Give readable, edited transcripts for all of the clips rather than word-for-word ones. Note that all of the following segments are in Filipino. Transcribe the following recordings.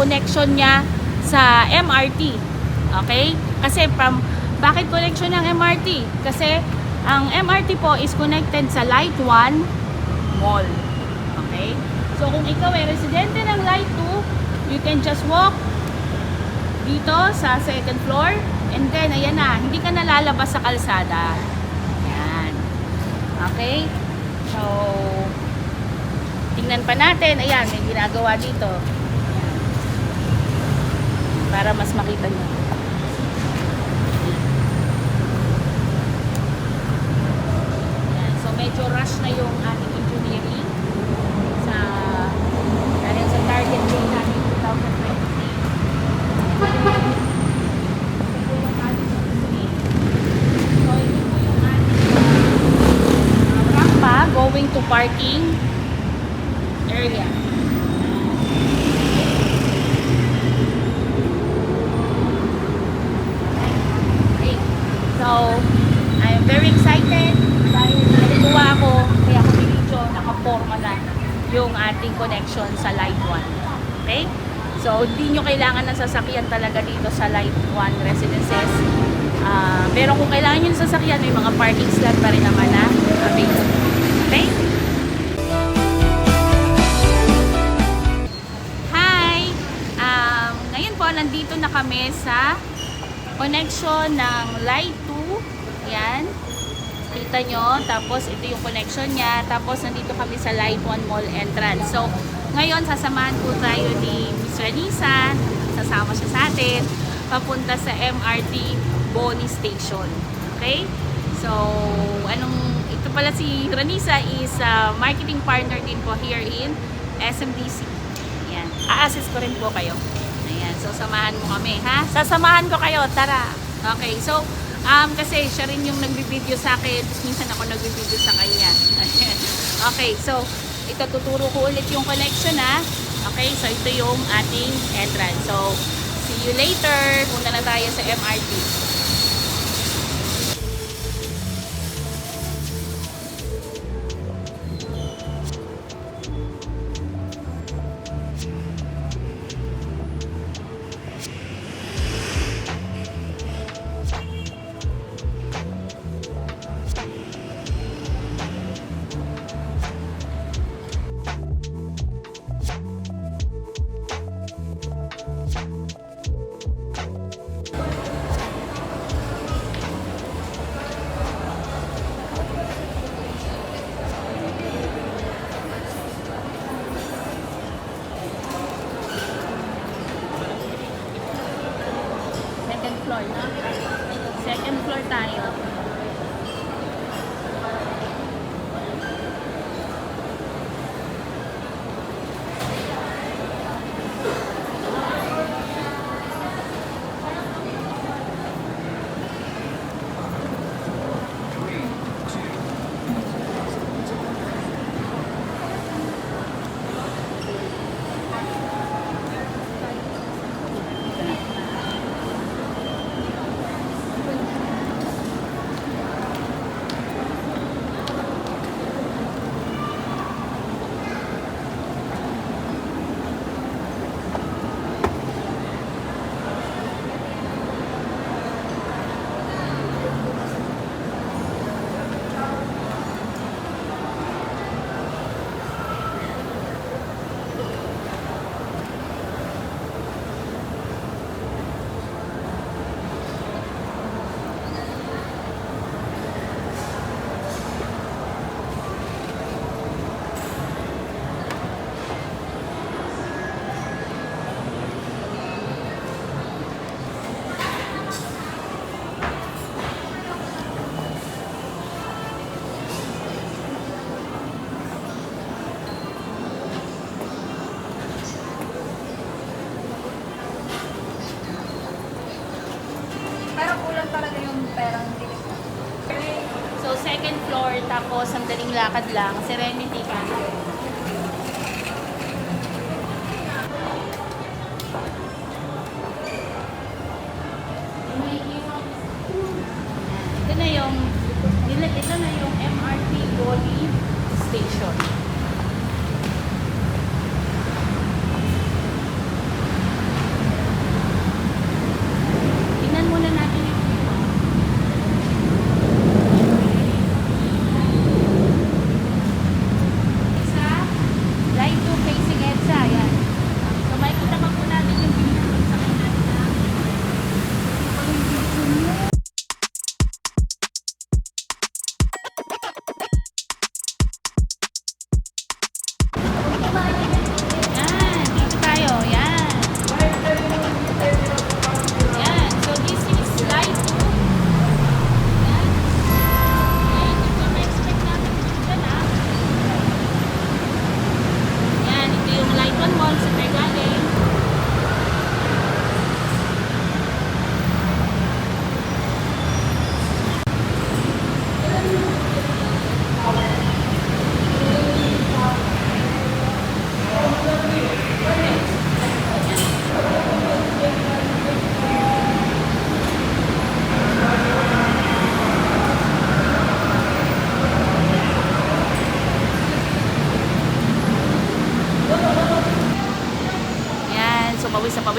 connection niya sa MRT. Okay? Kasi bakit connection ng MRT? Kasi ang MRT po is connected sa Light 1 Mall. Okay? So kung ikaw ay residente ng Light 2, you can just walk dito sa second floor and then ayan na, hindi ka nalalabas sa kalsada. Ayan. Okay? So tingnan pa natin. Ayan, may ginagawa dito. Ayan. Para mas makita nyo. Ayan. So medyo rush na yung ating engineering dahil sa target day natin 2023. So ito po yung ating rampa going to parking area. Okay. So, I'm very excited dahil nalituwa ako kaya ako video nakaporma na yung ating connection sa Light 1. Okay? So, hindi nyo kailangan ng sasakyan talaga dito sa Light 1 Residences. Pero kung kailangan nyo ng sasakyan, may mga parking slot pa rin naman na available. Okay? Nandito na kami sa connection ng Light 2. Ayan. Kita nyo. Tapos ito yung connection niya. Tapos nandito kami sa Light 1 Mall entrance. So, ngayon sasamahan po tayo ni Miss Ranisa. Sasama siya sa atin. Papunta sa MRT Boni Station. Okay? So, ito pala si Ranisa is marketing partner din po here in SMDC. Ayan. A-assist ko rin po kayo. Ayan, so samahan mo kami, ha? Sasamahan ko kayo, tara. Okay, so, kasi siya rin yung nagbibideo sa akin, tapos minsan ako nagbibideo sa kanya. Okay, so, ito tuturo ko ulit yung connection, ha? Okay, so ito yung ating entrance. So, see you later. Punta na tayo sa MRT. Second floor tayo. So, second floor, tapos ang daling lakad lang, Serenity ka. Ito na yung MRT Boni Station.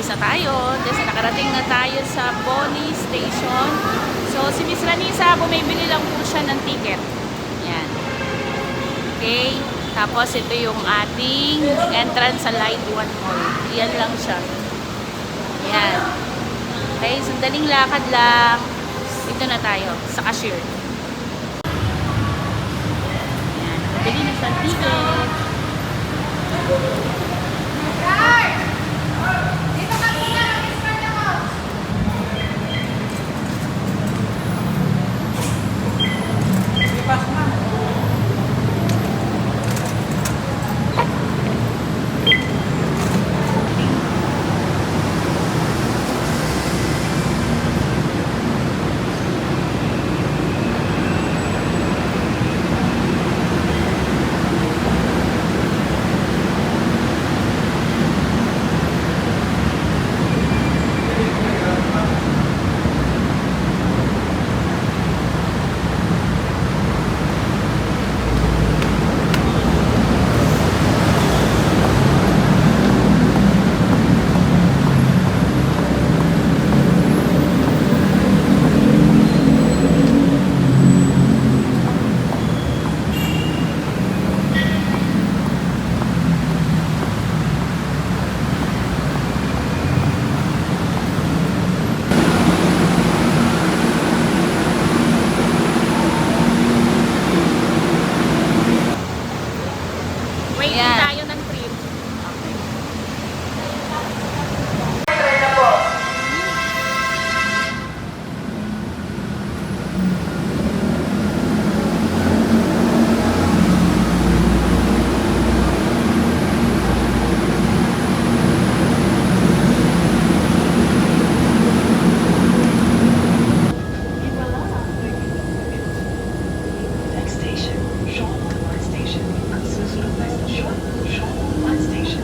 alis na tayo. Kasi nakarating na tayo sa Boni Station. So, si Miss Ranisa, bumibili lang po siya ng ticket. Yan. Okay. Tapos, ito yung ating entrance sa Light One Mall. Yan lang siya. Yan. Okay, sandaling lakad lang. Dito na tayo, sa cashier. Yan. Bili na sa ticket. Waiting tayo ng trip. Okay. Next station, Jean-Paul Station. Jean-Paul Station.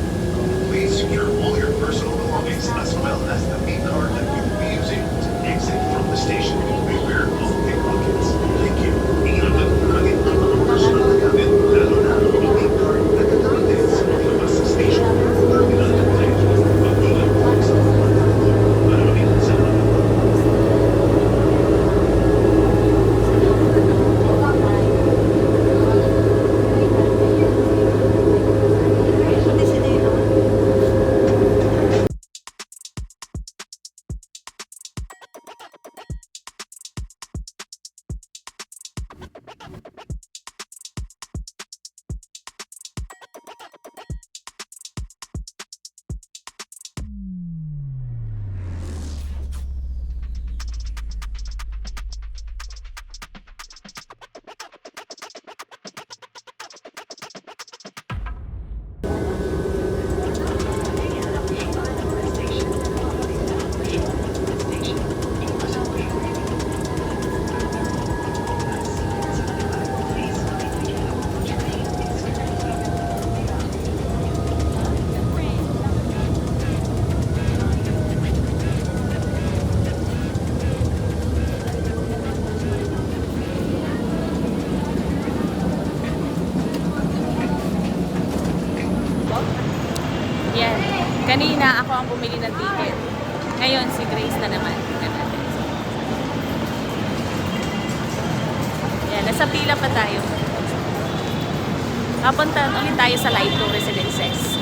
Please secure all your personal belongings as well as the main card that you will be using to exit from the station. Beware of pickpockets. Thank you. Ingat at laging ang mga personal na gamit, lalo na ang main card na gagamitin sa paglabas sa station o terminal ng tren. Mag-ingat po sa mga pagkakulo. Maraming salamat. Yan. Kanina ako ang bumili ng ticket. Ngayon si Grace na naman. Yan, nasa pila pa tayo. Papunta ulit tayo sa Light 2 Residences.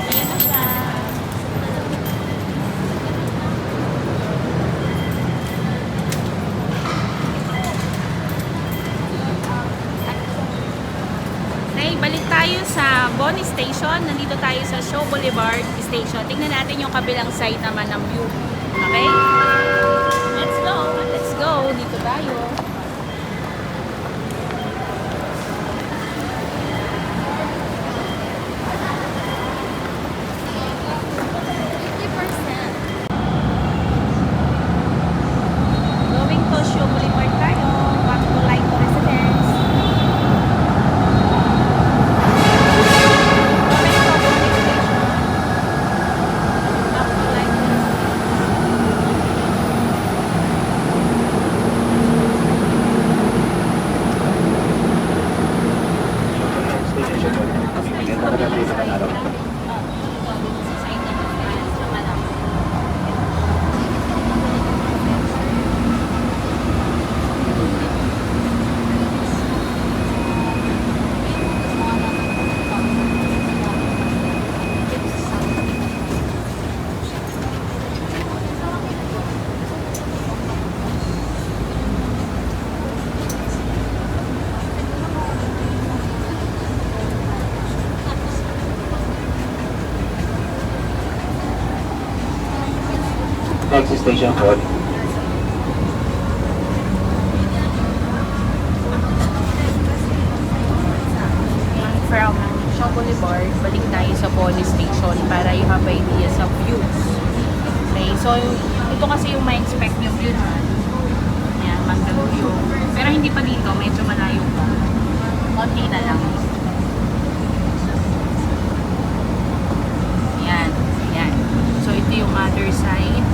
Ayan na siya. Balik tayo sa Boni Station. Nandito tayo sa Shaw Boulevard Station. Tingnan natin yung kabilang side naman ng view. Okay? Let's go! Let's go! Dito tayo. Going to Shaw Boulevard tayo. Back to Light Residence. Next station po. From Shaw Boulevard, balik tayo sa Boni Station para you have idea sa views. Okay, so ito kasi yung ma-expect yung view na. Yan, Mandaluyong. Pero hindi pa dito, medyo malayo pa. Konti na lang. Yan, yan. So ito yung other side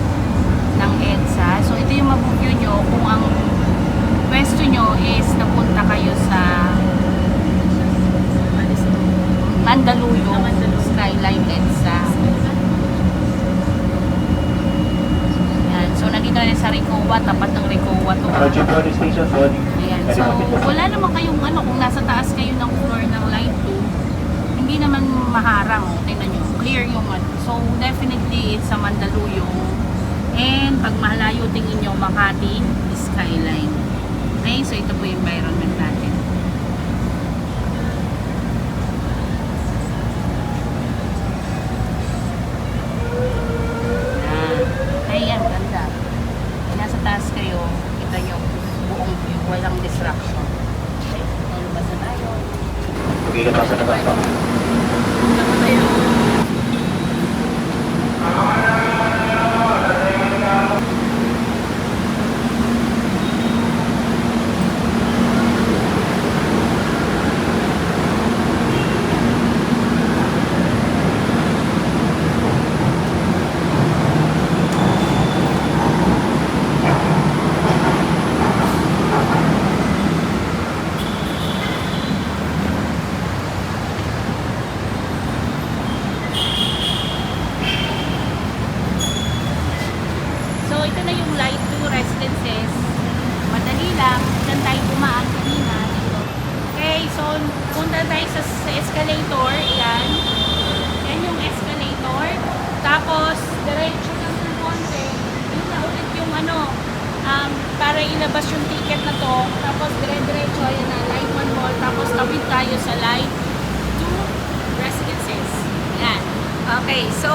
ng EDSA. So ito yung mag-view nyo kung ang pwesto nyo is napunta kayo sa Mandaluyong Skyline EDSA. Yan. So, nandito na rin sa Recowa. Tapat ng Recowa to. Approaching Boni Station po. Ayan. So, wala naman kayong kung nasa taas kayo ng floor ng line 2, hindi naman maharang. Tingnan nyo. Clear yung So, definitely, it's sa Mandaluyong. And, pag malayo, tingin nyo, Makati Skyline. Okay? So, ito po yung environment natin. Ayan, ganda. Nasa taas kayo, kita nyo buong view, walang distraction. Okay, lumabas na tayo. Okay, ka pa sa labas po. Lumabas na tayo. So, ito na yung Line 2 residences. Madali lang. Diyan tayo dumaan kanina. Dito. Okay, so, punta tayo sa escalator. Yan. Yan yung escalator. Tapos, diretso lang ng konti. Yun na ulit yung para ilabas yung ticket na to. Tapos, dire-diretso. Yan na, Line 1 mall. Tapos, tawid tayo sa Line 2 residences. Yan. Okay, so,